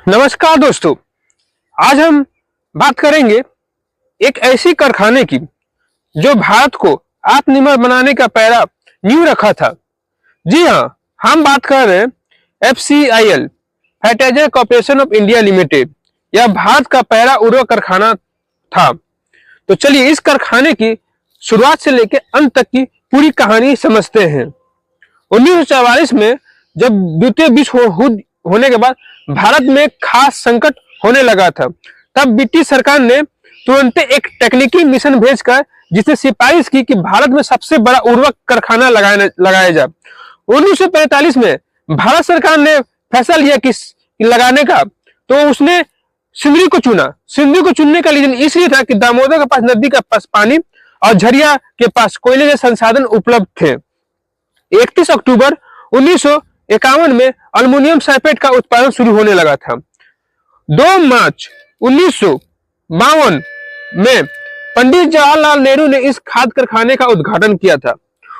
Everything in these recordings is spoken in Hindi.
नमस्कार दोस्तों, आज हम बात करेंगे एक ऐसी कारखाने की जो भारत को आत्मनिर्भर बनाने का पहला नींव रखा था। जी हाँ, हम बात कर रहे हैं FCIL fertilizer corporation of India limited. यह भारत का पहला उर्वरक कारखाना था। तो चलिए इस कारखाने की शुरुआत से लेकर अंत तक की पूरी कहानी समझते हैं। 1944 में जब द्वितीय विश्व युद्ध होने के बाद भारत में खास संकट होने लगा था, तब ब्रिटिश सरकार ने तुरंत एक टेक्निकल मिशन भेजकर जिसे सिफारिश की कि भारत में सबसे बड़ा उर्वरक कारखाना लगाया जाए। 1945 में भारत सरकार ने फैसला लिया कि लगाने का, तो उसने सिंदरी को चुना। सिंदरी को चुनने का रीजन इसलिए था कि दामोदर के पास नदी का पास पानी और झरिया के पास कोयले के संसाधन उपलब्ध थे। 31 अक्टूबर 1951 में अल्युमिनियम सल्फेट का उत्पादन शुरू होने लगा था। 2 मार्च 1952 में पंडित जवाहरलाल नेहरू ने इस खाद कारखाने का उद्घाटन किया था।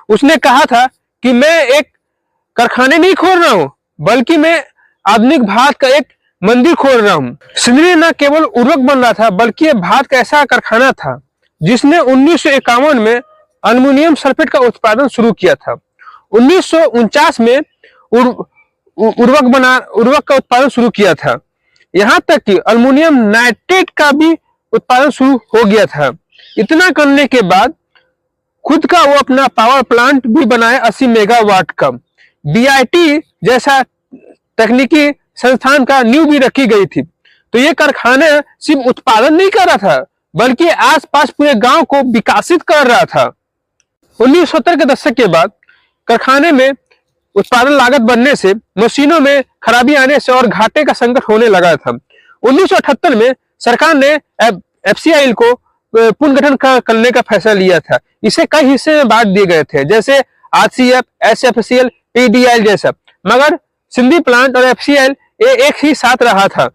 उसने कहा था कि मैं एक कारखाने नहीं खोल रहा हूं, बल्कि मैं आधुनिक भारत का एक मंदिर खोल रहा हूं। सिंदरी न केवल उर्वरक बन रहा था, बल्कि यह भारत का ऐसा कारखाना था जिसने 1951 में अल्युमिनियम सल्फेट का उत्पादन शुरू किया था। 1949 में उर्वरक का उत्पादन शुरू किया था। यहां तक कि अल्युमिनियम नाइट्रेट का भी उत्पादन शुरू हो गया था। इतना करने के बाद खुद का वो अपना पावर प्लांट भी बनाया 80 मेगावाट का। BIT जैसा तकनीकी संस्थान का नींव भी रखी गई थी। तो ये कारखाना सिर्फ उत्पादन नहीं कर रहा था, बल्कि आसपास पूरे गांव को विकसित कर रहा था। 1970 के दशक के बाद कारखाने में उत्पादन लागत बढ़ने से, मशीनों में खराबी आने से और घाटे का संकट होने लगा था। 1978 में सरकार ने FCIL को पुनर्गठन करने का फैसला लिया था। इसे कई हिस्से में बांट दिए गए थे, जैसे RCF, SFCL, PDIL जैसा, मगर सिंदरी प्लांट और FCIL एक ही साथ रहा था।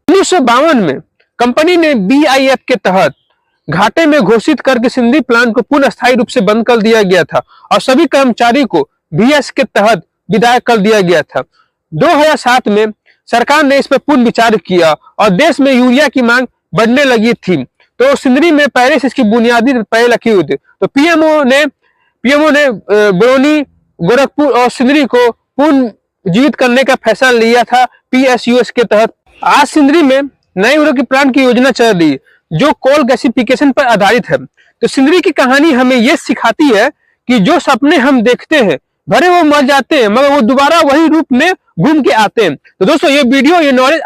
1952 में कंपनी ने BIF के तहत घाटे में घोषित करके सिंदरी प्लांट को पुनः स्थायी रूप से बंद कर दिया गया था और सभी कर्मचारी को BS के तहत विदाई कर दिया गया था। 2007 में सरकार ने इस पर पुनः विचार किया और देश में यूरिया की मांग बढ़ने लगी थी, तो सिंदरी में पहले से इसकी बुनियादी पहले रखी हुई थी। तो PMO ने बरौनी, गोरखपुर और सिंदरी को पुनर्जीवित करने का फैसला लिया था PSUS के तहत। आज सिंदरी में नए उर्वरक प्लांट की योजना चल रही है जो कोल गैसिफिकेशन पर आधारित है। तो सिंदरी की कहानी हमें यह सिखाती है कि जो सपने हम देखते हैं भले वो मर जाते हैं, मगर वो दोबारा वही रूप में घूम के आते हैं। तो दोस्तों, ये वीडियो, ये नॉलेज